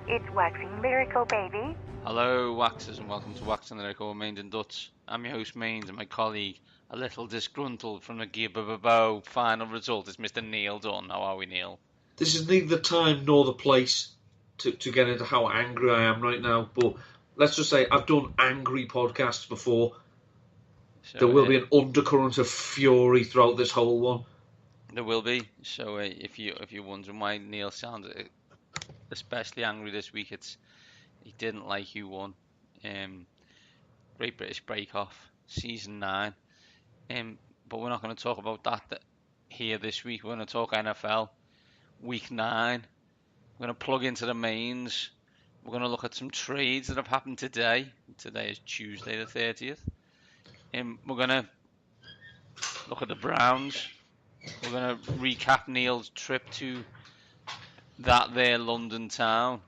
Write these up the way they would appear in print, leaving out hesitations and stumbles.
It's Waxing Lyrical, baby. Hello, Waxers, and welcome to Waxing Lyrical with Mainz and Dutts. I'm your host, Mainz, and my colleague, a little disgruntled from the Gear final result, is Mr. Neil Dunn. How are we, Neil? This is neither the time nor the place to get into how angry I am right now, but let's just say I've done angry podcasts before. So, there will be an undercurrent of fury throughout this whole one. There will be. So if you're wondering why Neil sounded especially angry this week, he didn't like who won. Great British Break Off, Season 9. But we're not going to talk about that here this week. We're going to talk NFL, Week 9. We're going to plug into the Mainz. We're going to look at some trades that have happened today. Today is Tuesday the 30th. We're going to look at the Browns. We're going to recap Neil's trip to that there London town.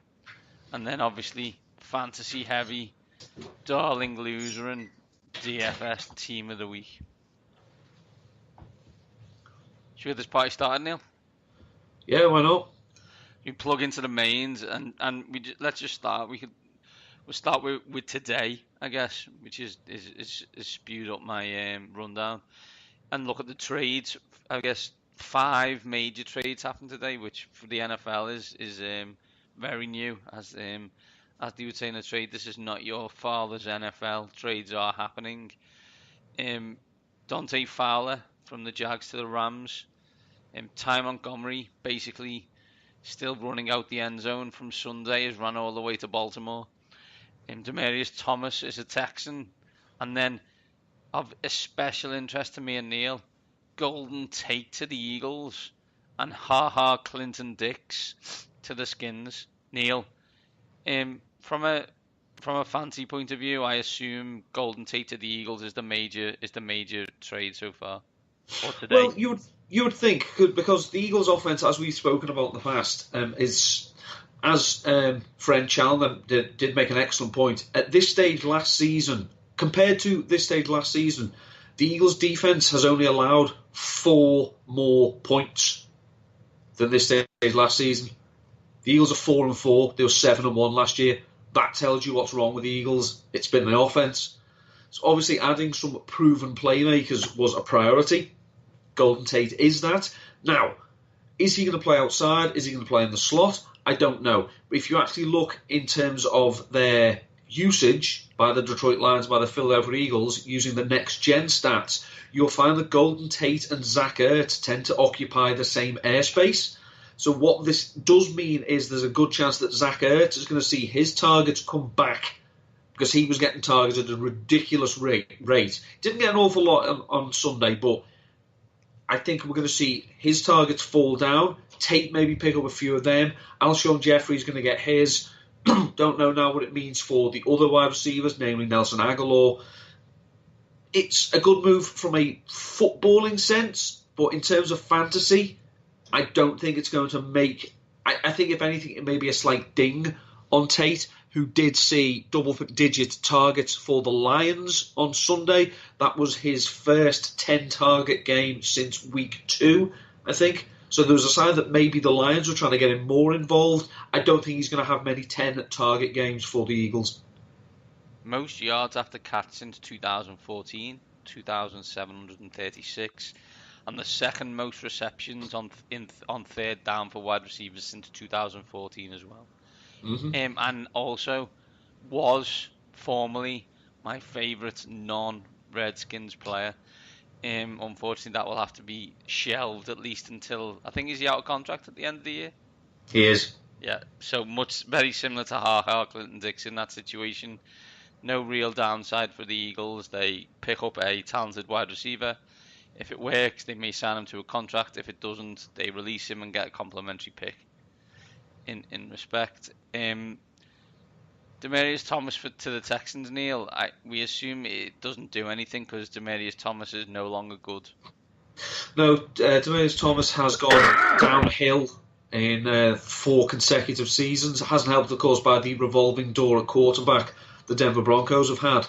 And then obviously fantasy heavy, darling loser and DFS team of the week. Should we get this party started, Neil? Yeah, why not? You plug into the Mainz and let's just start. We'll start with today, I guess, which is spewed up my rundown, and look at the trades. I guess 5 major trades happened today, which for the NFL is very new. As they would say in the trade, this is not your father's NFL. Trades are happening. Dante Fowler from the Jags to the Rams. Ty Montgomery basically still running out the end zone from Sunday, has run all the way to Baltimore. Demaryius Thomas is a Texan. And then, of special interest to me and Neil, Golden Tate to the Eagles and Clinton Dix to the Skins. Neil, from a fancy point of view, I assume Golden Tate to the Eagles is the major trade so far. Or today. Well, you would think, because the Eagles' offense, as we've spoken about in the past, is, as Fred Chalner did make an excellent point, at this stage last season, compared to this stage last season, the Eagles' defense has only allowed 4 more points than this stage last season. The Eagles are 4-4. They were 7-1 last year. That tells you what's wrong with the Eagles. It's been the offense. So obviously adding some proven playmakers was a priority. Golden Tate is that. Now, is he going to play outside? Is he going to play in the slot? I don't know. But if you actually look in terms of their usage by the Detroit Lions, by the Philadelphia Eagles, using the next-gen stats, you'll find that Golden Tate and Zach Ertz tend to occupy the same airspace. So what this does mean is there's a good chance that Zach Ertz is going to see his targets come back, because he was getting targeted at a ridiculous rate. Didn't get an awful lot on Sunday, but I think we're going to see his targets fall down. Tate maybe pick up a few of them. Alshon Jeffrey's going to get his. Don't know now what it means for the other wide receivers, namely Nelson Aguilar. It's a good move from a footballing sense, but in terms of fantasy, I don't think it's going to make... I think, if anything, it may be a slight ding on Tate, who did see double-digit targets for the Lions on Sunday. That was his first 10-target game since week 2, I think. So there was a sign that maybe the Lions were trying to get him more involved. I don't think he's going to have many 10-target games for the Eagles. Most yards after catch since 2014, 2,736. And the second most receptions on third down for wide receivers since 2014 as well. Mm-hmm. And also was formerly my favourite non-Redskins player. Unfortunately, that will have to be shelved at least until, I think, is he out of contract at the end of the year? He is. Yeah, so very similar to Clinton Dix in that situation. No real downside for the Eagles. They pick up a talented wide receiver. If it works, they may sign him to a contract. If it doesn't, they release him and get a complimentary pick. In respect, Demaryius Thomas to the Texans, Neil. We assume it doesn't do anything because Demaryius Thomas is no longer good. No, Demaryius Thomas has gone downhill in 4 consecutive seasons. It hasn't helped, of course, by the revolving door at quarterback the Denver Broncos have had.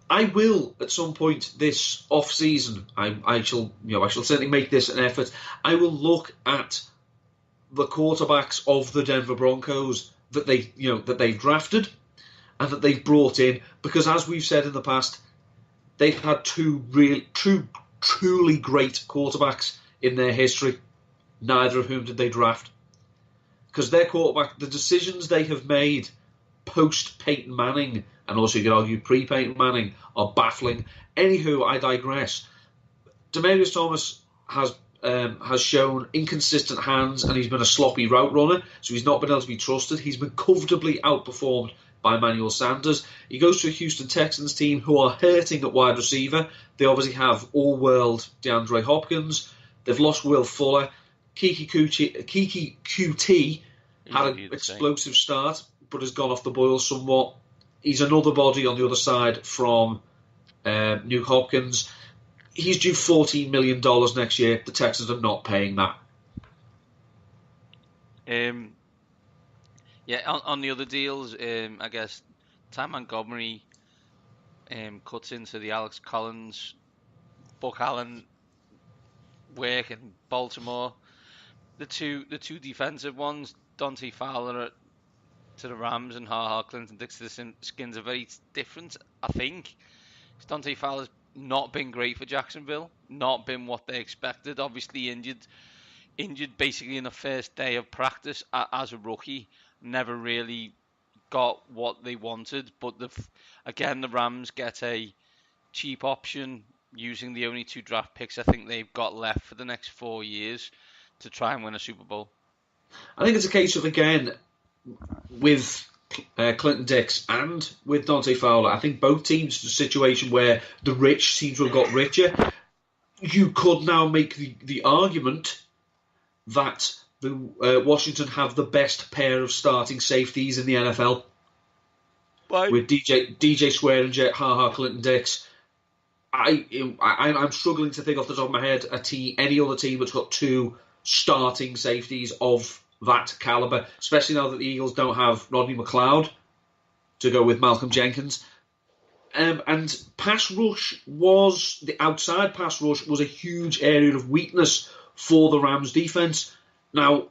I will, at some point this off-season, I shall certainly make this an effort. I will look at the quarterbacks of the Denver Broncos that they've drafted and that they've brought in, because as we've said in the past, they've had two truly great quarterbacks in their history, neither of whom did they draft. Because their quarterback, the decisions they have made post-Peyton Manning, and also you could argue pre-Peyton Manning, are baffling. Anywho, I digress. Demaryius Thomas has shown inconsistent hands, and he's been a sloppy route runner, so he's not been able to be trusted. He's been comfortably outperformed by Emmanuel Sanders. He goes to a Houston Texans team who are hurting at wide receiver. They obviously have all-world DeAndre Hopkins. They've lost Will Fuller. Kiki QT had an explosive start, but has gone off the boil somewhat. He's another body on the other side from Nuke Hopkins. He's due $14 million next year. The Texans are not paying that. On the other deals, I guess Ty Montgomery cuts into the Alex Collins, Buck Allen work in Baltimore. The two defensive ones, Dante Fowler to the Rams and Clinton Dix to the Skins, are very different, I think. Dante Fowler's not been great for Jacksonville, not been what they expected. Obviously injured basically in the first day of practice as a rookie. Never really got what they wanted, but the Rams get a cheap option using the only 2 draft picks I think they've got left for the next 4 years to try and win a Super Bowl. I think it's a case of, again, with Clinton Dix and with Dante Fowler, I think both teams in a situation where the rich seem to have got richer. You could now make the argument that the Washington have the best pair of starting safeties in the NFL. Why? With DJ Swearinger, Clinton Dix. I'm struggling to think off the top of my head any other team that's got 2 starting safeties of that caliber, especially now that the Eagles don't have Rodney McLeod to go with Malcolm Jenkins. And the outside pass rush was a huge area of weakness for the Rams defense. Now,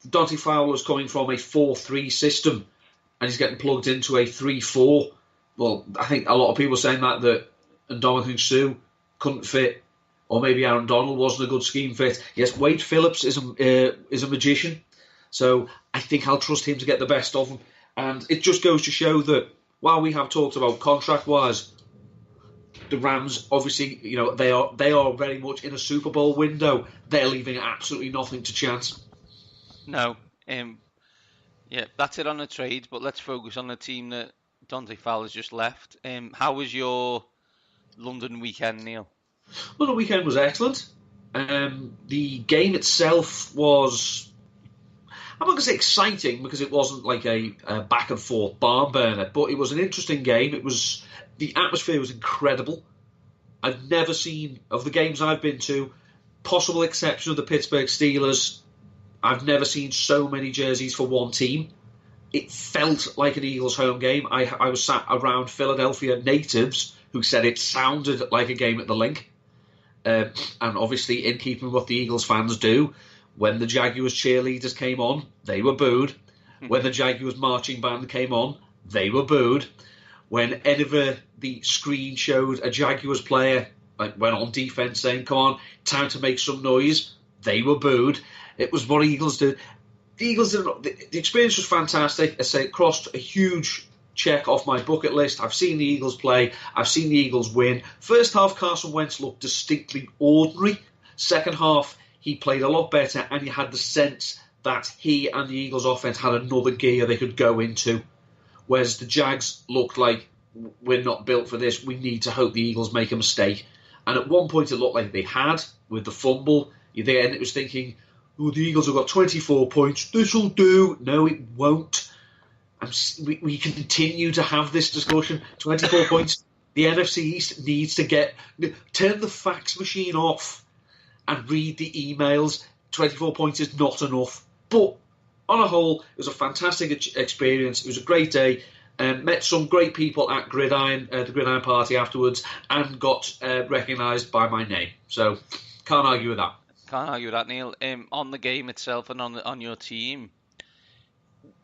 Dante Fowler is coming from a 4-3 system and he's getting plugged into a 3-4. Well, I think a lot of people are saying that Ndamukong Suh couldn't fit, or maybe Aaron Donald wasn't a good scheme fit. Yes, Wade Phillips is a magician, so I think I'll trust him to get the best of him. And it just goes to show that while we have talked about contract-wise, the Rams, obviously, they are very much in a Super Bowl window. They're leaving absolutely nothing to chance. No, that's it on the trades. But let's focus on the team that Dante Fowler's just left. How was your London weekend, Neil? London weekend was excellent. The game itself was, I'm not going to say exciting because it wasn't like a back and forth barn burner, but it was an interesting game. The atmosphere was incredible. I've never seen, of the games I've been to, possible exception of the Pittsburgh Steelers, I've never seen so many jerseys for one team. It felt like an Eagles home game. I was sat around Philadelphia natives who said it sounded like a game at the Link. And obviously, in keeping with what the Eagles fans do, when the Jaguars cheerleaders came on, they were booed. When the Jaguars marching band came on, they were booed. Whenever the screen showed a Jaguars player went on defense saying, "Come on, time to make some noise," they were booed. It was what Eagles did. The Eagles did. The experience was fantastic. I say it crossed a huge check off my bucket list. I've seen the Eagles play. I've seen the Eagles win. First half, Carson Wentz looked distinctly ordinary. Second half, he played a lot better, and you had the sense that he and the Eagles offense had another gear they could go into. Whereas the Jags looked like, we're not built for this. We need to hope the Eagles make a mistake. And at one point, it looked like they had with the fumble. Then it was thinking, oh, the Eagles have got 24 points. This'll do. No, it won't. We continue to have this discussion. 24 points. The NFC East needs to turn the fax machine off and read the emails. 24 points is not enough. But on a whole, it was a fantastic experience. It was a great day. Met some great people at Gridiron, the Gridiron Party afterwards, and got recognised by my name. So, can't argue with that. Can't argue with that, Neil. On the game itself and on your team,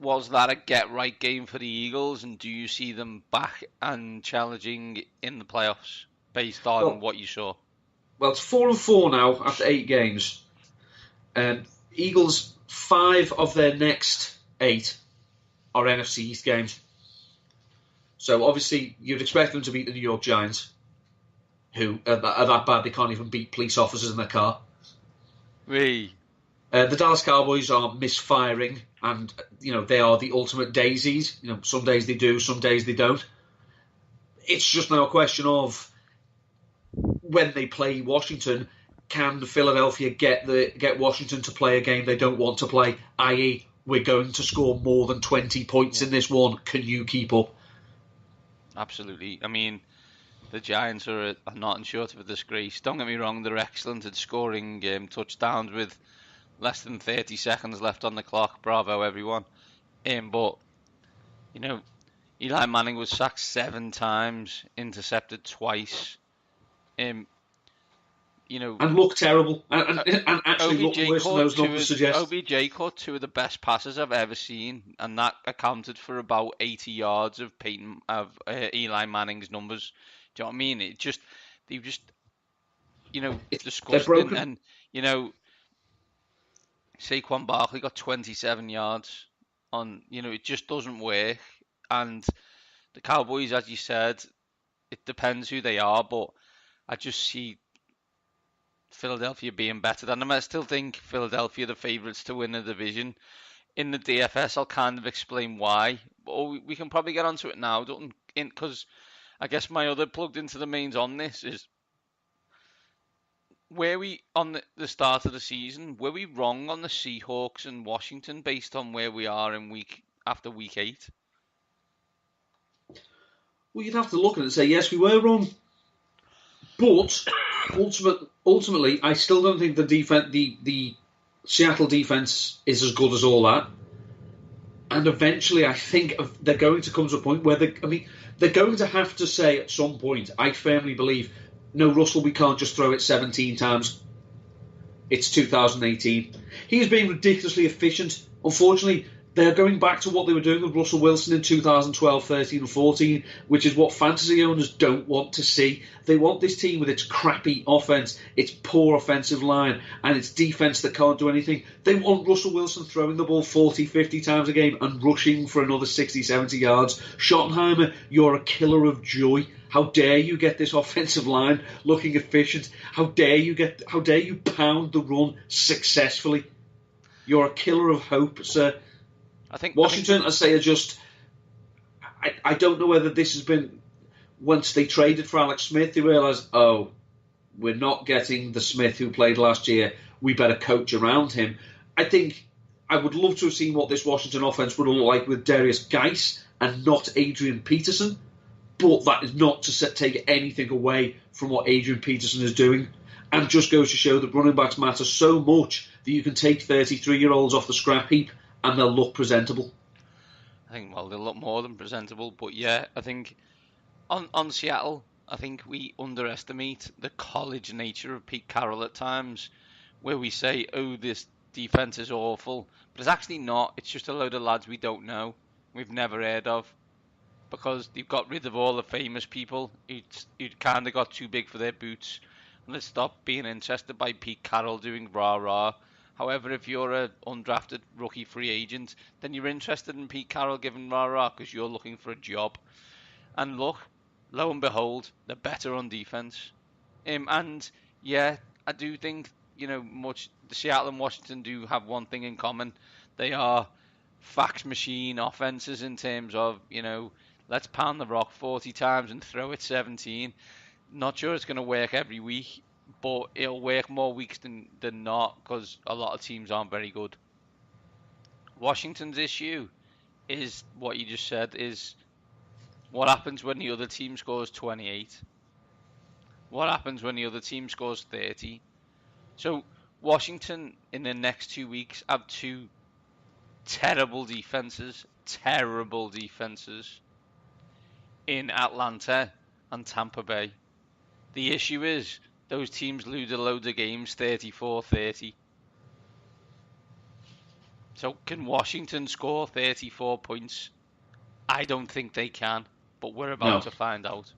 was that a get-right game for the Eagles, and do you see them back and challenging in the playoffs based on what you saw? Well, it's 4-4 now after 8 games. Eagles, 5 of their next 8 are NFC East games. So obviously you'd expect them to beat the New York Giants, who are that bad they can't even beat police officers in their car. Really? The Dallas Cowboys are misfiring, and they are the ultimate daisies. Some days they do, some days they don't. It's just now a question of when they play Washington, can Philadelphia get Washington to play a game they don't want to play? I.e., we're going to score more than 20 points in this one. Can you keep up? Absolutely. I mean, the Giants are not short of a disgrace. Don't get me wrong; they're excellent at scoring touchdowns with less than 30 seconds left on the clock. Bravo, everyone. But, Eli Manning was sacked 7 times, intercepted twice. And looked terrible. And actually looked worse than those numbers suggest. OBJ caught 2 of the best passes I've ever seen, and that accounted for about 80 yards of Eli Manning's numbers. Do you know what I mean? It's disgusting. And, Saquon Barkley got 27 yards on, it just doesn't work. And the Cowboys, as you said, it depends who they are, but I just see Philadelphia being better than them. I still think Philadelphia are the favourites to win the division. In the DFS, I'll kind of explain why. But we can probably get onto it now, because I guess my other plugged into the mains on this is were we on the start of the season, were we wrong on the Seahawks and Washington based on where we are in after week 8? Well, you'd have to look at it and say, yes, we were wrong. But ultimately, I still don't think the Seattle defense is as good as all that. And eventually, I think they're going to come to a point where they're going to have to say at some point, I firmly believe, no, Russell, we can't just throw it 17 times. It's 2018. He's being ridiculously efficient. Unfortunately, they're going back to what they were doing with Russell Wilson in 2012, 13 and 14, which is what fantasy owners don't want to see. They want this team with its crappy offense, its poor offensive line, and its defense that can't do anything. They want Russell Wilson throwing the ball 40, 50 times a game and rushing for another 60, 70 yards. Schottenheimer, you're a killer of joy. How dare you get this offensive line looking efficient? How dare you pound the run successfully? You're a killer of hope, sir. Washington, I say, are just... I don't know whether this has been... Once they traded for Alex Smith, they realised, we're not getting the Smith who played last year. We better coach around him. I think I would love to have seen what this Washington offense would look like with Darius Geis and not Adrian Peterson. But that is not to take anything away from what Adrian Peterson is doing. And just goes to show that running backs matter so much that you can take 33-year-olds off the scrap heap and they'll look presentable. I think, they'll look more than presentable. But yeah, I think on Seattle, I think we underestimate the college nature of Pete Carroll at times, where we say, this defense is awful. But it's actually not. It's just a load of lads we don't know, we've never heard of. Because they've got rid of all the famous people who kind of got too big for their boots. And they stopped being interested by Pete Carroll doing rah-rah. However, if you're an undrafted rookie free agent, then you're interested in Pete Carroll giving rah-rah because you're looking for a job. And look, lo and behold, they're better on defense. And yeah, I do think, the Seattle and Washington do have one thing in common. They are fax machine offenses in terms of, let's pound the rock 40 times and throw it 17. Not sure it's going to work every week, but it'll work more weeks than not because a lot of teams aren't very good. Washington's issue is what you just said, is what happens when the other team scores 28? What happens when the other team scores 30? So Washington in the next 2 weeks have 2 terrible defenses in Atlanta and Tampa Bay. The issue is those teams lose a load of games 34-30. So can Washington score 34 points? I don't think they can, but we're about No. to find out.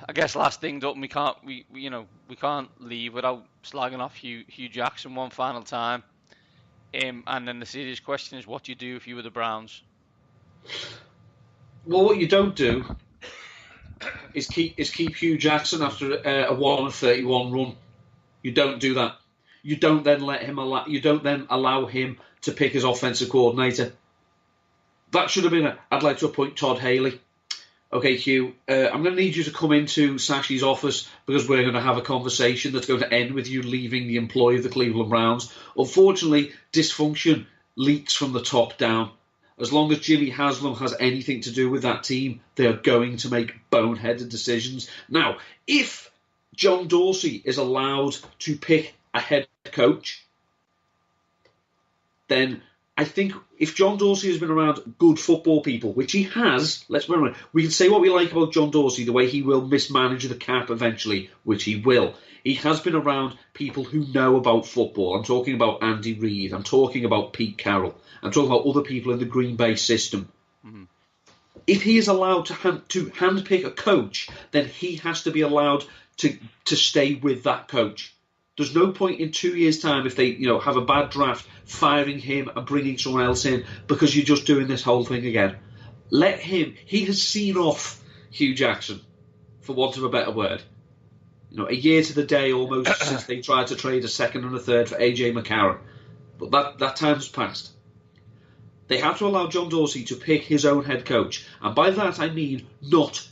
I guess last thing, Dutton, we can't leave without slagging off Hugh Jackson one final time. And then the serious question is, what do you do if you were the Browns? Well, what you don't do is keep Hugh Jackson after a 1-31 run. You don't do that. You don't then allow him to pick his offensive coordinator. That should have been I'd like to appoint Todd Haley. Okay, Hugh, I'm going to need you to come into Sashi's office because we're going to have a conversation that's going to end with you leaving the employ of the Cleveland Browns. Unfortunately, dysfunction leaks from the top down. As long as Jimmy Haslam has anything to do with that team, they are going to make boneheaded decisions. Now, if John Dorsey is allowed to pick a head coach, then I think if John Dorsey has been around good football people, which he has, let's remember, we can say what we like about John Dorsey, the way he will mismanage the cap eventually, which he will. He has been around people who know about football. I'm talking about Andy Reid. I'm talking about Pete Carroll. I'm talking about other people in the Green Bay system. Mm-hmm. If he is allowed to handpick a coach, then he has to be allowed to stay with that coach. There's no point in 2 years' time if they have a bad draft, firing him and bringing someone else in because you're just doing this whole thing again. Let him. He has seen off Hugh Jackson, for want of a better word. A year to the day almost since they tried to trade a second and a third for AJ McCarron. But that time has passed. They have to allow John Dorsey to pick his own head coach. And by that I mean not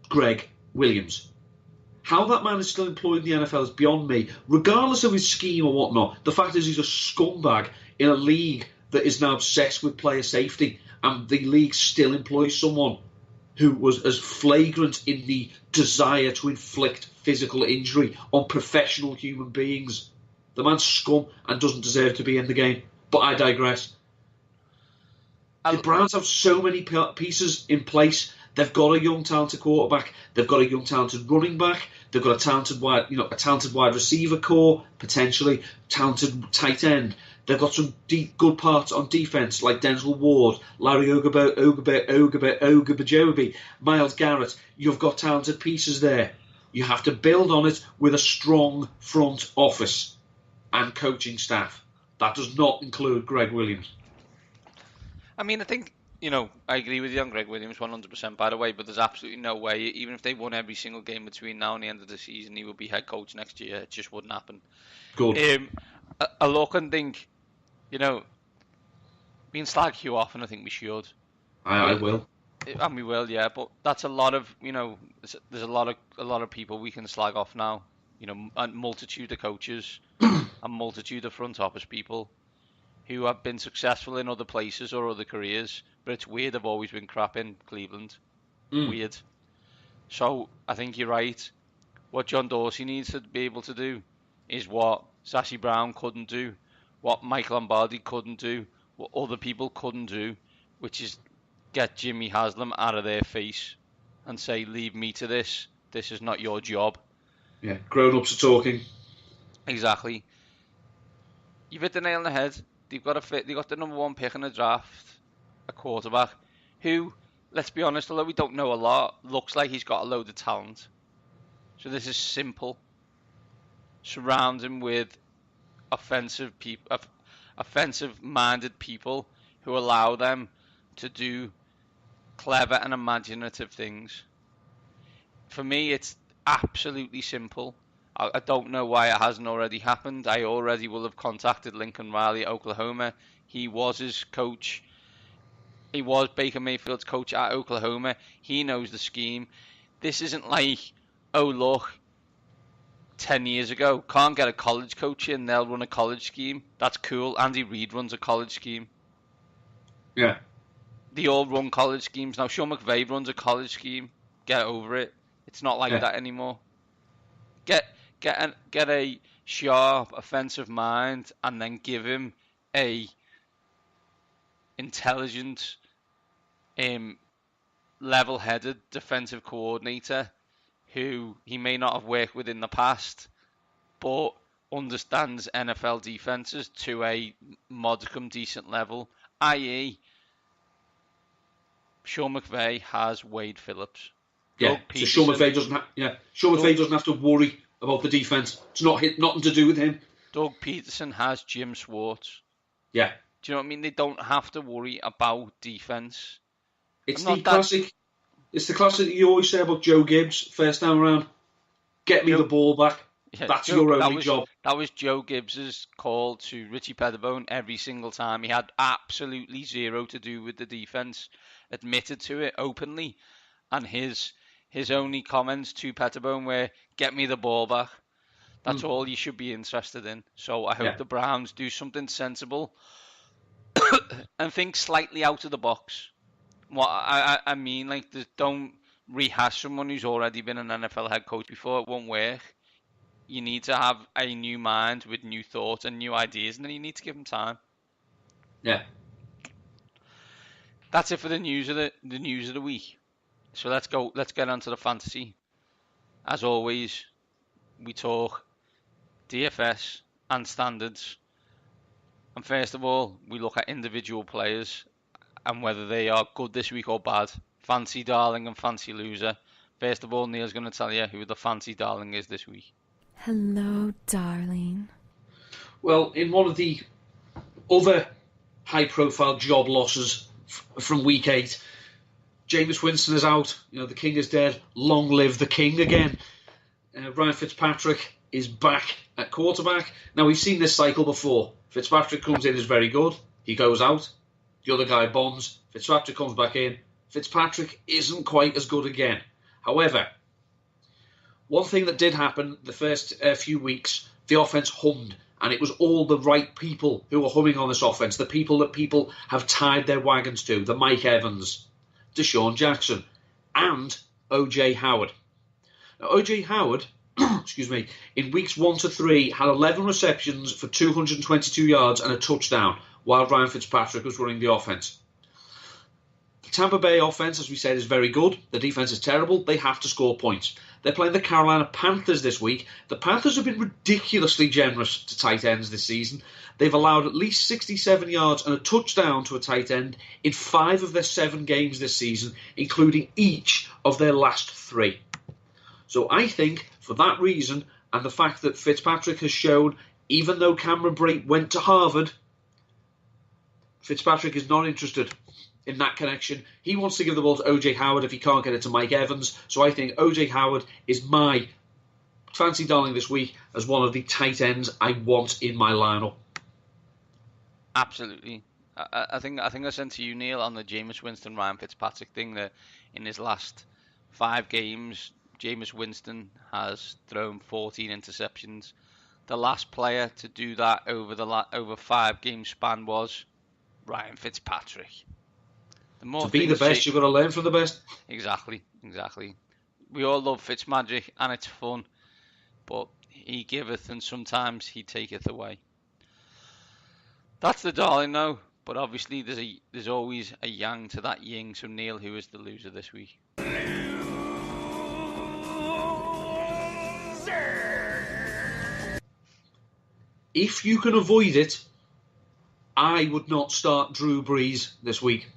Greg Williams. How that man is still employed in the NFL is beyond me, regardless of his scheme or whatnot. The fact is he's a scumbag in a league that is now obsessed with player safety, and the league still employs someone who was as flagrant in the desire to inflict physical injury on professional human beings. The man's scum and doesn't deserve to be in the game. But I digress. The Browns have so many pieces in place. They've got a young, talented quarterback. They've got a young, talented running back. They've got a talented wide receiver core, potentially talented tight end. They've got some good parts on defense, like Denzel Ward, Larry Ogunbowale, Myles Garrett. You've got talented pieces there. You have to build on it with a strong front office and coaching staff. That does not include Greg Williams. I mean, I think, I agree with you on Greg Williams 100%, by the way, but there's absolutely no way, even if they won every single game between now and the end of the season, he will be head coach next year. It just wouldn't happen. Good. I look and think, we can slag Hugh off, and I think we should. I will. And we will, yeah, but that's a lot of, there's a lot of people we can slag off now. A multitude of coaches, a multitude of front office people who have been successful in other places or other careers, but it's weird they've always been crap in Cleveland. Weird. So I think you're right. What John Dorsey needs to be able to do is what Sashi Brown couldn't do, what Mike Lombardi couldn't do, what other people couldn't do, which is get Jimmy Haslam out of their face and say, leave me to this. This is not your job. Yeah, grown-ups are talking. Exactly. You've hit the nail on the head. They've got the number one pick in the draft, a quarterback, who, let's be honest, although we don't know a lot, looks like he's got a load of talent. So this is simple. Surround him with offensive-minded people who allow them to do clever and imaginative things. For me, it's absolutely simple. I don't know why it hasn't already happened. I already will have contacted Lincoln Riley at Oklahoma. He was his coach. He was Baker Mayfield's coach at Oklahoma. He knows the scheme. This isn't like, oh, look, 10 years ago, can't get a college coach in, they'll run a college scheme. That's cool. Andy Reid runs a college scheme. Yeah. They all run college schemes. Now, Sean McVay runs a college scheme. Get over it. It's not like that anymore. Get a sharp offensive mind and then give him a intelligent, level-headed defensive coordinator who he may not have worked with in the past, but understands NFL defenses to a modicum decent level, i.e., Sean McVay has Wade Phillips. Yeah, so Sean McVay doesn't have to worry about the defense. It's nothing to do with him. Doug Peterson has Jim Schwartz. Yeah. Do you know what I mean? They don't have to worry about defense. It's the classic that you always say about Joe Gibbs first time around. Get me the ball back. Yeah, That's your only job. That was Joe Gibbs's call to Richie Pettibone every single time. He had absolutely zero to do with the defense. Admitted to it openly, and his only comments to Pettibone were, "Get me the ball back." That's all you should be interested in. So I hope the Browns do something sensible and think slightly out of the box. What I mean, like, don't rehash someone who's already been an NFL head coach before. It won't work. You need to have a new mind with new thoughts and new ideas, and then you need to give them time. Yeah. That's it for the news of the week. So let's get on to the fantasy. As always, we talk DFS and standards. And first of all, we look at individual players and whether they are good this week or bad. Fancy darling and fancy loser. First of all, Neil's going to tell you who the fancy darling is this week. Hello, darling. Well, in one of the other high-profile job losses from Week 8, Jameis Winston is out. The king is dead. Long live the king again. Ryan Fitzpatrick is back at quarterback. Now, we've seen this cycle before. Fitzpatrick comes in, is very good. He goes out. The other guy bombs. Fitzpatrick comes back in. Fitzpatrick isn't quite as good again. However, one thing that did happen the first few weeks, the offense hummed. And it was all the right people who were humming on this offense. The people that people have tied their wagons to. The Mike Evans, Deshaun Jackson, and O.J. Howard. Now, O.J. Howard, in weeks 1 to 3, had 11 receptions for 222 yards and a touchdown, while Ryan Fitzpatrick was running the offense. The Tampa Bay offense, as we said, is very good. The defense is terrible. They have to score points. They're playing the Carolina Panthers this week. The Panthers have been ridiculously generous to tight ends this season. They've allowed at least 67 yards and a touchdown to a tight end in 5 of their 7 games this season, including each of their last 3. So I think, for that reason, and the fact that Fitzpatrick has shown, even though Cameron Brate went to Harvard, Fitzpatrick is not interested in that connection. He wants to give the ball to O.J. Howard if he can't get it to Mike Evans. So I think O.J. Howard is my fancy darling this week as one of the tight ends I want in my lineup. Absolutely. I think I sent to you, Neil, on the Jameis Winston Ryan Fitzpatrick thing that in his last 5 games, Jameis Winston has thrown 14 interceptions. The last player to do that over 5 game span was Ryan Fitzpatrick. To be the best, you've got to learn from the best. Exactly. We all love Fitzmagic, and it's fun, but he giveth, and sometimes he taketh away. That's the darling, though. But obviously, there's always a yang to that yin. So Neil, who is the loser this week? If you can avoid it, I would not start Drew Brees this week.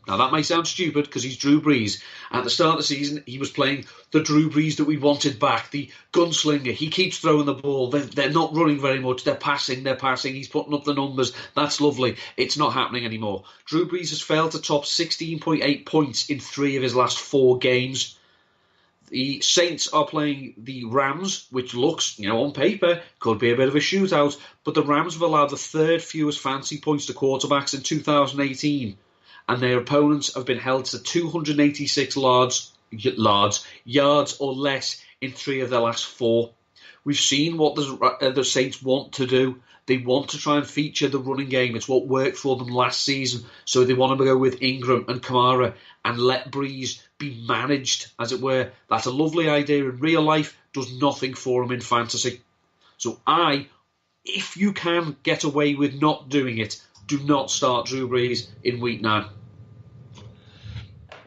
Now, that may sound stupid because he's Drew Brees. At the start of the season, he was playing the Drew Brees that we wanted back, the gunslinger. He keeps throwing the ball. They're not running very much. They're passing. He's putting up the numbers. That's lovely. It's not happening anymore. Drew Brees has failed to top 16.8 points in 3 of his last 4 games. The Saints are playing the Rams, which looks, on paper, could be a bit of a shootout. But the Rams have allowed the 3rd fewest fantasy points to quarterbacks in 2018. And their opponents have been held to 286 yards or less in 3 of their last 4. We've seen what the Saints want to do. They want to try and feature the running game. It's what worked for them last season. So they want to go with Ingram and Kamara and let Breeze be managed, as it were. That's a lovely idea in real life, does nothing for them in fantasy. So if you can get away with not doing it, do not start Drew Brees in week 9.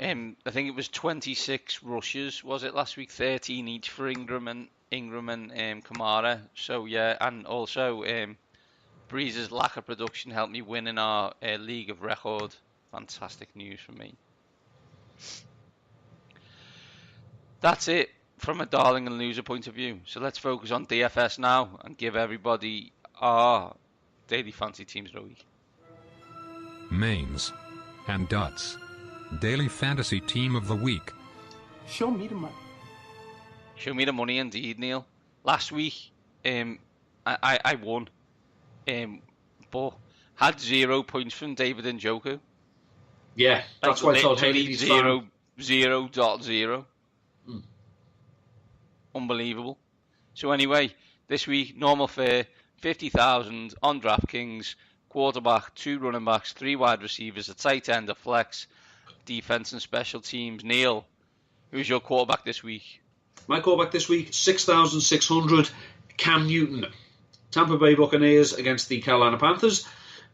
I think it was 26 rushes, was it last week? 13 each for Ingram and Ingram and Kamara. So yeah, and also Breeze's lack of production helped me win in our league of record. Fantastic news for me. That's it from a darling and loser point of view. So let's focus on DFS now and give everybody our daily fantasy teams of the week. Mainz and Dutts. Daily Fantasy Team of the Week. Show me the money. Show me the money indeed, Neil. Last week, I won, but had 0 points from David and Njoku. Yeah, that's why I told Haley he's 0.0. Unbelievable. So anyway, this week, normal fare, 50,000 on DraftKings, quarterback, 2 running backs, 3 wide receivers, a tight end, a flex, defense and special teams. Neil, who's your quarterback this week? My quarterback this week, 6,600, Cam Newton. Tampa Bay Buccaneers against the Carolina Panthers.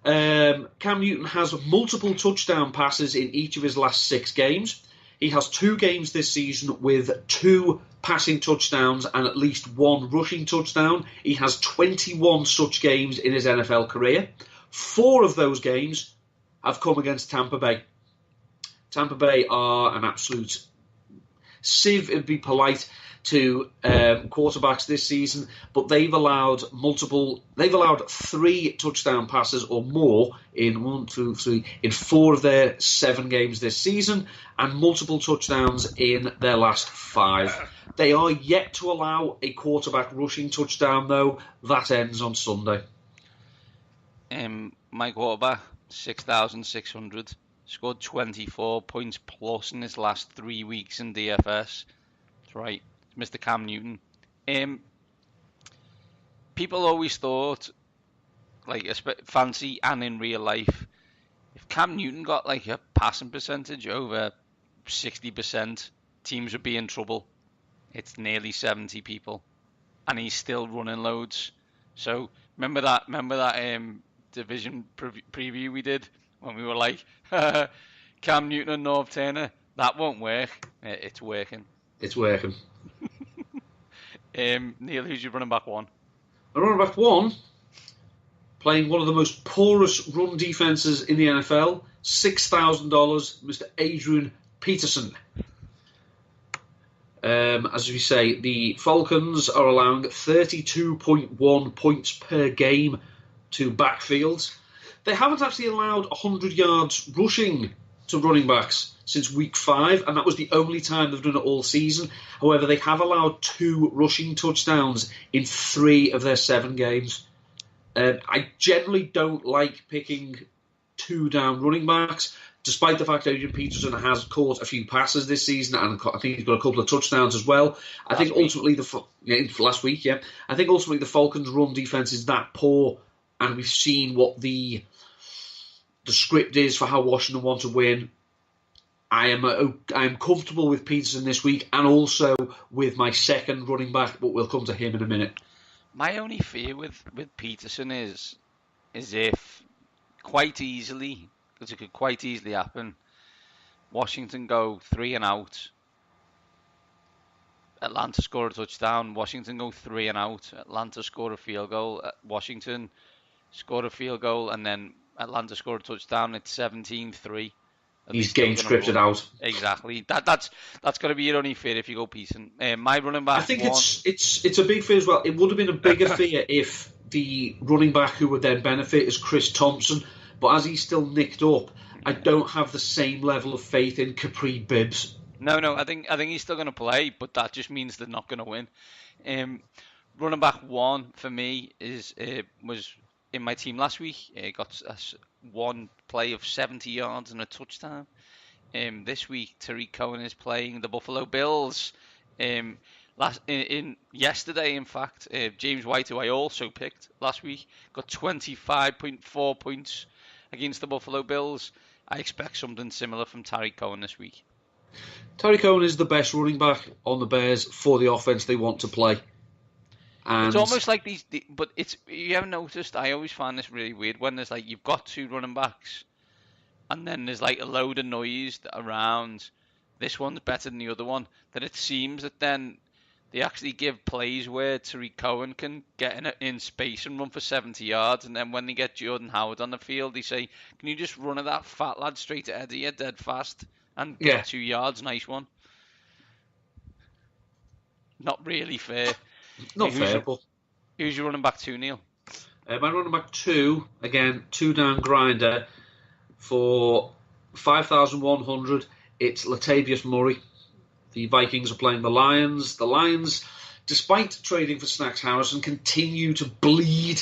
Cam Newton has multiple touchdown passes in each of his last 6 games. He has 2 games this season with 2 passing touchdowns and at least 1 rushing touchdown. He has 21 such games in his NFL career. 4 of those games have come against Tampa Bay. Tampa Bay are an absolute sieve, it'd be polite, to quarterbacks this season, but they've allowed 3 touchdown passes or more in 4 of their 7 games this season, and multiple touchdowns in their last 5. They are yet to allow a quarterback rushing touchdown, though. That ends on Sunday. My quarterback, 6,600, scored 24 points plus in his last 3 weeks in DFS. That's right. Mr. Cam Newton. People always thought, like fancy and in real life, if Cam Newton got like a passing percentage over 60%, teams would be in trouble. It's nearly 70 people, and he's still running loads. So remember that division preview we did when we were like, Cam Newton and Norv Turner, that won't work. It's working. It's working. Neil, who's your running back one? My running back one, playing one of the most porous run defenses in the NFL, $6,000, Mr. Adrian Peterson. As we say, the Falcons are allowing 32.1 points per game to backfields. They haven't actually allowed 100 yards rushing to running backs since week 5, and that was the only time they've done it all season. However, they have allowed 2 rushing touchdowns in 3 of their 7 games. I generally don't like picking 2 down running backs, despite the fact that Adrian Peterson has caught a few passes this season, and I think he's got a couple of touchdowns as well. I think ultimately last week, yeah. I think ultimately the Falcons' run defense is that poor, and we've seen what the script is for how Washington want to win. I am comfortable with Peterson this week, and also with my second running back, but we'll come to him in a minute. My only fear with Peterson is if quite easily, because it could quite easily happen, Washington go 3 and out, Atlanta score a touchdown, Washington go 3 and out, Atlanta score a field goal, Washington score a field goal, and then Atlanta score a touchdown. It's 17-3. He's game scripted out. Exactly. That's got to be your only fear if you go Peterson. My running back. I think it's a big fear as well. It would have been a bigger fear if the running back who would then benefit is Chris Thompson, but as he's still nicked up, I don't have the same level of faith in Capri Bibbs. No, I think he's still going to play, but that just means they're not going to win. Running back 1 for me was in my team last week. Got one play of 70 yards and a touchdown. This week, Tariq Cohen is playing the Buffalo Bills. Yesterday, in fact, James White, who I also picked last week, got 25.4 points against the Buffalo Bills. I expect something similar from Tariq Cohen this week. Tariq Cohen is the best running back on the Bears for the offense they want to play. And it's almost like but you haven't noticed, I always find this really weird when there's like, you've got 2 running backs and then there's like a load of noise around this one's better than the other one, that it seems that then they actually give plays where Tariq Cohen can get in space and run for 70 yards, and then when they get Jordan Howard on the field, they say, "Can you just run at that fat lad straight ahead of you, dead fast, and Yeah. get 2 yards? Nice one." Not really fair. Not Who's fair, your, but who's your running back 2, Neil? my running back 2, again, 2-down grinder for 5,100. It's Latavius Murray. The Vikings are playing the Lions. The Lions, despite trading for Snacks Harrison, continue to bleed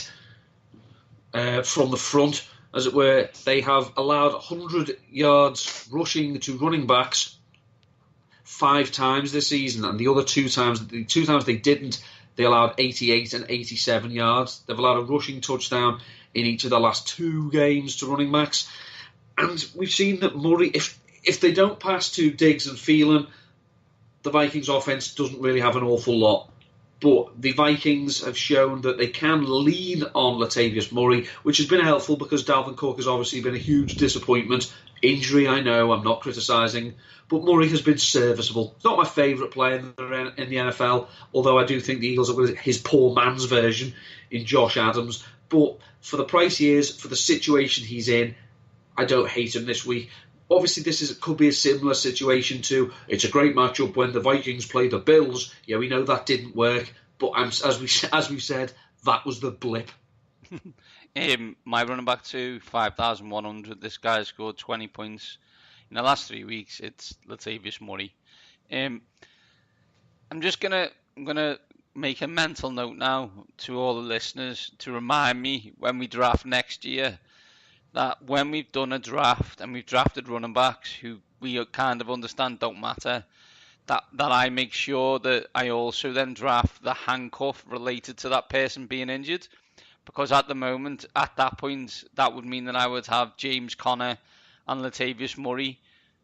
from the front, as it were. They have allowed 100 yards rushing to running backs 5 times this season, and the two times they didn't, they allowed 88 and 87 yards. They've allowed a rushing touchdown in each of the last 2 games to running backs. And we've seen that Murray, if they don't pass to Diggs and Phelan, the Vikings offense doesn't really have an awful lot. But the Vikings have shown that they can lean on Latavius Murray, which has been helpful because Dalvin Cook has obviously been a huge disappointment. Injury, I know, I'm not criticising, but Murray has been serviceable. It's not my favourite player in the NFL, although I do think the Eagles have got his poor man's version in Josh Adams. But for the price he is, for the situation he's in, I don't hate him this week. Obviously, could be a similar situation to, it's a great matchup when the Vikings play the Bills. Yeah, we know that didn't work, but as we've said, that was the blip. My running back 2, 5,100. This guy scored 20 points in the last 3 weeks. It's Latavius Murray. I'm gonna make a mental note now to all the listeners to remind me when we draft next year, that when we've done a draft and we've drafted running backs who we kind of understand don't matter, that I make sure that I also then draft the handcuff related to that person being injured. Because at the moment, at that point, that would mean that I would have James Conner and Latavius Murray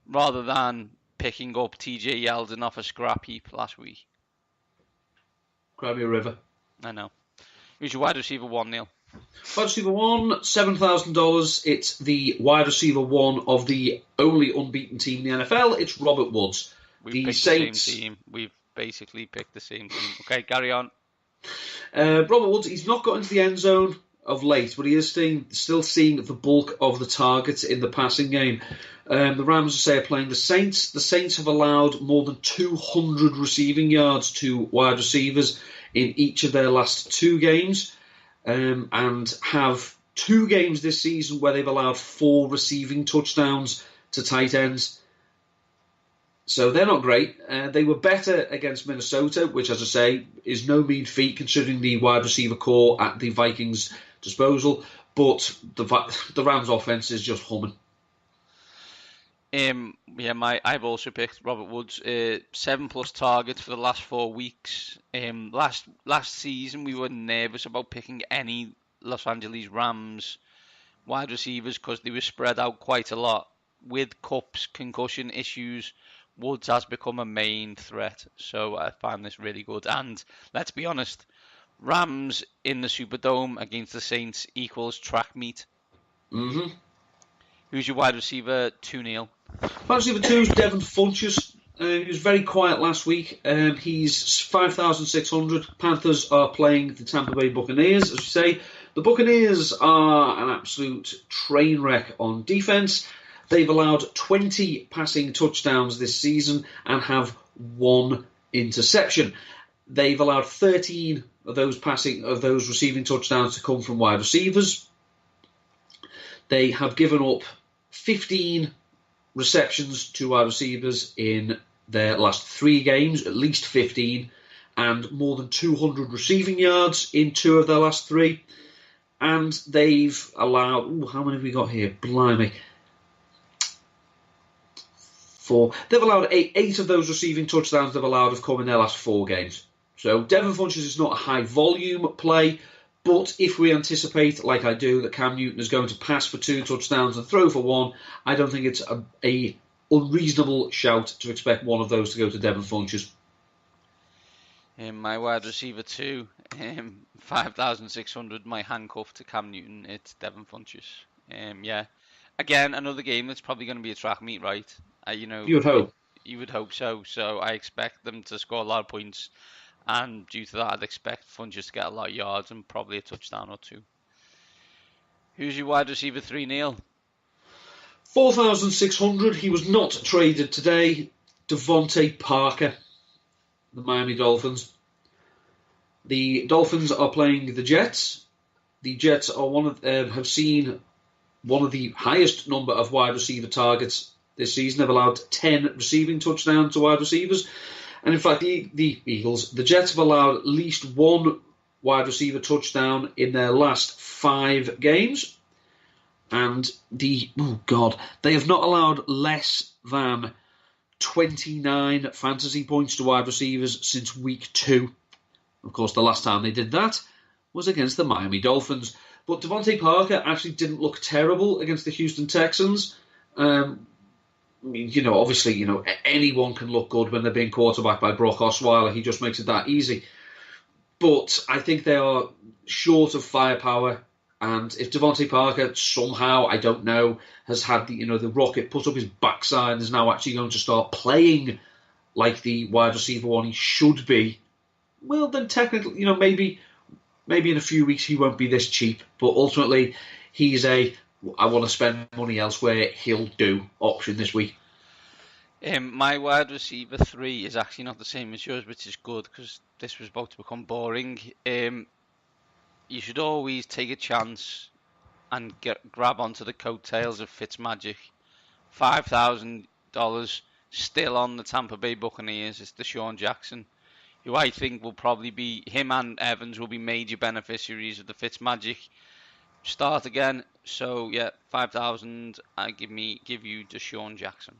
rather than picking up TJ Yeldon off a scrap heap last week. Grab me a river. I know. Who's your wide receiver 1, Neil? Wide receiver 1, $7,000. It's the wide receiver 1 of the only unbeaten team in the NFL. It's Robert Woods. We've picked the same team. We've basically picked the same team. Okay, carry on. Robert Woods, he's not got into the end zone of late, but he is still seeing the bulk of the targets in the passing game. The Rams, are playing the Saints. The Saints have allowed more than 200 receiving yards to wide receivers in each of their last 2 games. And have 2 games this season where they've allowed 4 receiving touchdowns to tight ends. So they're not great. They were better against Minnesota, which, as I say, is no mean feat considering the wide receiver core at the Vikings' disposal. But the Rams' offense is just humming. I've also picked Robert Woods. 7+ targets for the last 4 weeks. Last season we were nervous about picking any Los Angeles Rams wide receivers because they were spread out quite a lot. With Kupp's concussion issues, Woods has become a main threat, so I find this really good. And let's be honest, Rams in the Superdome against the Saints equals track meet. Mm-hmm. Who's your wide receiver 2, Neil? Wide receiver 2 is Devin Funchess. He was very quiet last week. He's 5,600. Panthers are playing the Tampa Bay Buccaneers. As we say, the Buccaneers are an absolute train wreck on defense. They've allowed 20 passing touchdowns this season and have 1 interception. They've allowed 13 of those receiving touchdowns to come from wide receivers. They have given up 15 receptions to wide receivers in their last 3 games, at least 15, and more than 200 receiving yards in 2 of their last 3. And they've allowed, how many have we got here? Blimey. 4. They've allowed 8 of those receiving touchdowns they've allowed have come in their last 4 games. So Devin Funchess is not a high volume play, but if we anticipate, like I do, that Cam Newton is going to pass for 2 touchdowns and throw for 1, I don't think it's a unreasonable shout to expect one of those to go to Devin Funchess. My wide receiver 2, 5,600, my handcuff to Cam Newton, it's Devin Funchess. Again, another game that's probably going to be a track meet, right? You would hope. You would hope so. So I expect them to score a lot of points. And due to that, I'd expect Funches to get a lot of yards and probably a touchdown or two. Who's your wide receiver 3, Neil? 4,600. He was not traded today. Devontae Parker, the Miami Dolphins. The Dolphins are playing the Jets. The Jets are have seen one of the highest number of wide receiver targets this season. They've allowed 10 receiving touchdowns to wide receivers. And in fact, the Eagles, the Jets have allowed at least one wide receiver touchdown in their last 5 games. And they have not allowed less than 29 fantasy points to wide receivers since week 2. Of course, the last time they did that was against the Miami Dolphins. But Devontae Parker actually didn't look terrible against the Houston Texans. Obviously, anyone can look good when they're being quarterbacked by Brock Osweiler. He just makes it that easy. But I think they are short of firepower. And if Devontae Parker somehow, I don't know, has had the rocket put up his backside and is now actually going to start playing like the wide receiver one he should be, well, then technically, maybe in a few weeks he won't be this cheap. But ultimately, he's I want to spend money elsewhere, he'll do option this week. My wide receiver 3 is actually not the same as yours, which is good because this was about to become boring. You should always take a chance and grab onto the coattails of Fitzmagic. $5,000 still on the Tampa Bay Buccaneers. It's Deshaun Jackson, who I think will probably be, him and Evans will be major beneficiaries of the Fitzmagic start again. So yeah, 5,000. I give you Deshaun Jackson.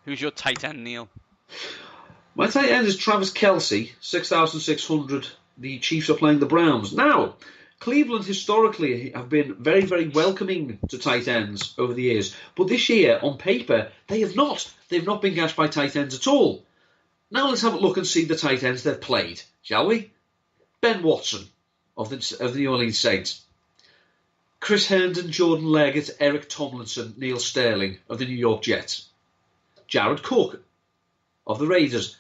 Who's your tight end, Neil? My tight end is Travis Kelce, 6,600. The Chiefs are playing the Browns. Now, Cleveland historically have been very, very welcoming to tight ends over the years. But this year, on paper, they have not. They've not been gashed by tight ends at all. Now let's have a look and see the tight ends they've played, shall we? Ben Watson of the New Orleans Saints. Chris Herndon, Jordan Leggett, Eric Tomlinson, Neil Sterling of the New York Jets. Jared Cook of the Raiders.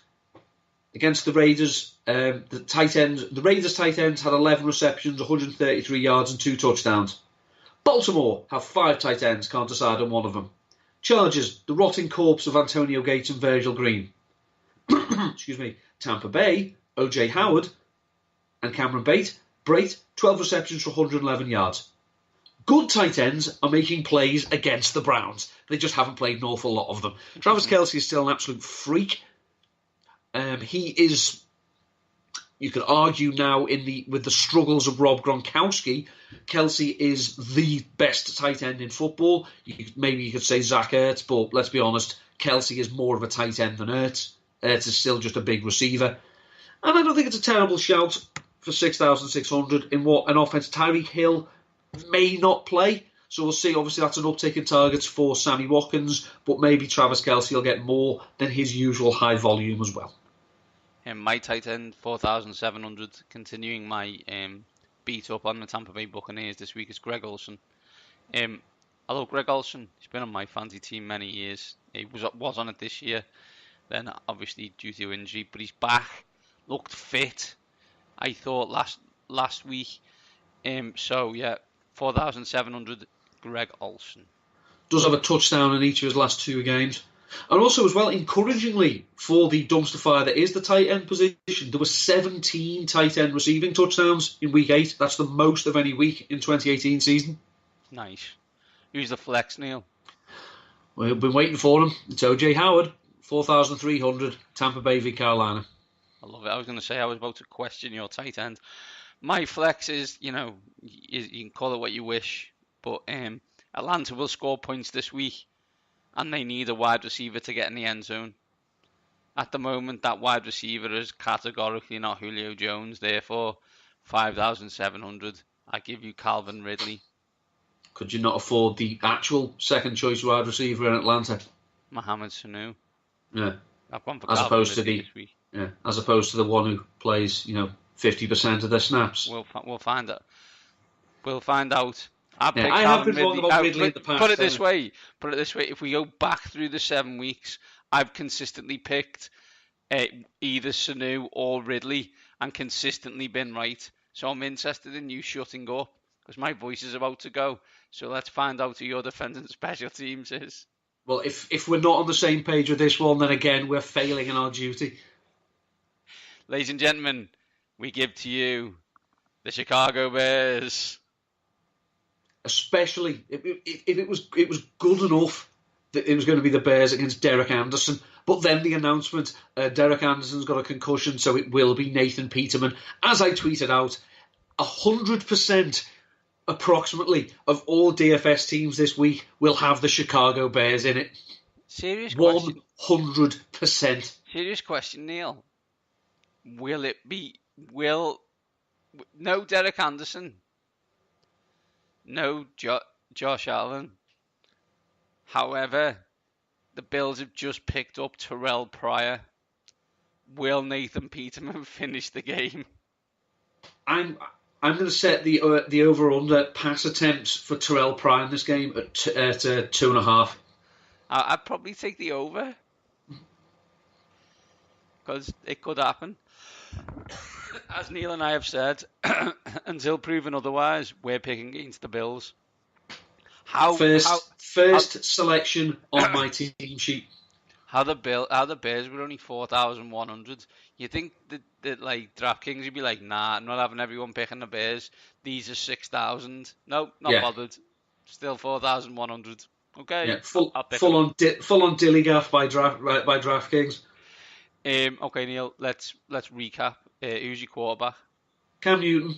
Against the Raiders, the Raiders tight ends had 11 receptions, 133 yards and 2 touchdowns. Baltimore have 5 tight ends, can't decide on one of them. Chargers, the rotting corpse of Antonio Gates and Virgil Green. Excuse me. Tampa Bay, O.J. Howard and Cameron Brate, 12 receptions for 111 yards. Good tight ends are making plays against the Browns. They just haven't played an awful lot of them. Travis Kelce is still an absolute freak. He is, you could argue now, with the struggles of Rob Gronkowski, Kelce is the best tight end in football. Maybe you could say Zach Ertz, but let's be honest, Kelce is more of a tight end than Ertz. Ertz is still just a big receiver. And I don't think it's a terrible shout for 6,600 in what an offense. Tyreek Hill may not play, so we'll see. Obviously, that's an uptick in targets for Sammy Watkins, but maybe Travis Kelce will get more than his usual high volume as well. My tight end, 4,700, continuing my beat up on the Tampa Bay Buccaneers this week is Greg Olsen. Although Greg Olsen, he's been on my fantasy team many years. He was on it this year, then obviously due to injury, but he's back, looked fit, I thought, last week. So yeah, 4,700, Greg Olsen. Does have a touchdown in each of his last 2 games. And also, as well, encouragingly, for the dumpster fire that is the tight end position, there were 17 tight end receiving touchdowns in week 8. That's the most of any week in 2018 season. Nice. Who's the flex, Neil? We've been waiting for him. It's O.J. Howard, 4,300, Tampa Bay v Carolina. I love it. I was going to say I was about to question your tight end. My flex is, you can call it what you wish, but Atlanta will score points this week, and they need a wide receiver to get in the end zone. At the moment, that wide receiver is categorically not Julio Jones. Therefore, 5,700. I give you Calvin Ridley. Could you not afford the actual second choice wide receiver in Atlanta? Mohamed Sanu. Yeah. I've gone for as Calvin opposed Ridley to this week. Yeah, as opposed to the one who plays, 50% of their snaps. We'll find out. We'll find out. I have been wrong about Ridley in the past. Put it this way. If we go back through the 7 weeks, I've consistently picked either Sanu or Ridley and consistently been right. So I'm interested in you shutting up because my voice is about to go. So let's find out who your defending special teams is. Well, if we're not on the same page with this one, then again, we're failing in our duty. Ladies and gentlemen, we give to you the Chicago Bears. Especially if it was good enough that it was going to be the Bears against Derek Anderson, but then the announcement, Derek Anderson's got a concussion, so it will be Nathan Peterman. As I tweeted out, 100% approximately of all DFS teams this week will have the Chicago Bears in it. Serious question. 100%. Serious question, Neil. Will it be... No Derek Anderson. No Josh Allen. However, the Bills have just picked up Terrell Pryor. Will Nathan Peterman finish the game? I'm going to set the over-under pass attempts for Terrell Pryor in this game at 2.5. I'd probably take the over. Because it could happen. As Neil and I have said, until proven otherwise, we're picking against the Bills. First selection on my team sheet. How the Bears were only 4,100. You think that like DraftKings would be like, nah, I'm not having everyone picking the Bears. These are 6,000. No, not bothered. Still 4,100. Okay. Yeah, full on dillygaff by DraftKings. Okay, Neil. Let's recap. Who's your quarterback? Cam Newton.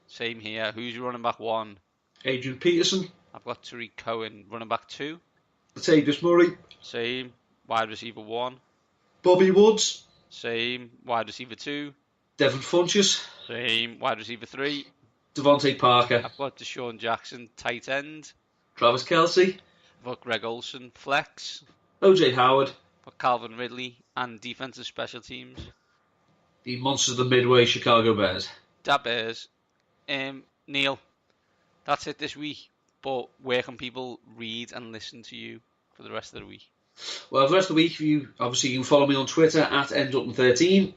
Same here. Who's your running back 1? Adrian Peterson. I've got Tariq Cohen. Running back 2. Latavius Murray. Same. Wide receiver 1. Bobby Woods. Same. Wide receiver 2. Devin Funchess. Same. Wide receiver 3. Devontae Parker. I've got Deshaun Jackson, tight end. Travis Kelce. I've got Greg Olsen, flex. OJ Howard. I've got Calvin Ridley and defensive special teams. The monsters of the Midway Chicago Bears. That Bears. Neil, that's it this week. But where can people read and listen to you for the rest of the week? Well, the rest of the week, you can follow me on Twitter at ndutton13.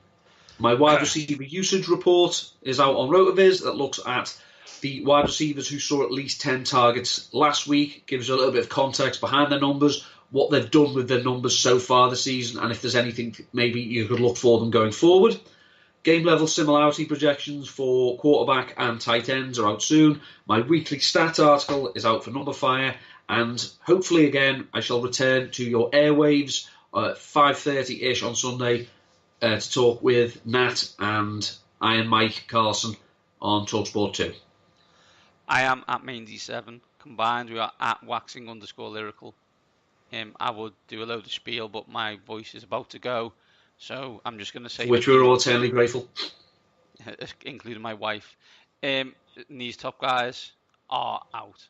My wide receiver usage report is out on RotoViz that looks at the wide receivers who saw at least 10 targets last week, gives you a little bit of context behind their numbers, what they've done with their numbers so far this season, and if there's anything maybe you could look for them going forward. Game level similarity projections for quarterback and tight ends are out soon. My weekly stat article is out for Numberfire, and hopefully again I shall return to your airwaves at 5:30ish on Sunday to talk with Nat and Iron Mike Carlson on TalkSport 2. I am at Mainz7. Combined, we are at waxing_lyrical. I would do a load of spiel, but my voice is about to go. So I'm just going to say... Which we're all eternally grateful. Including my wife. These top guys are out.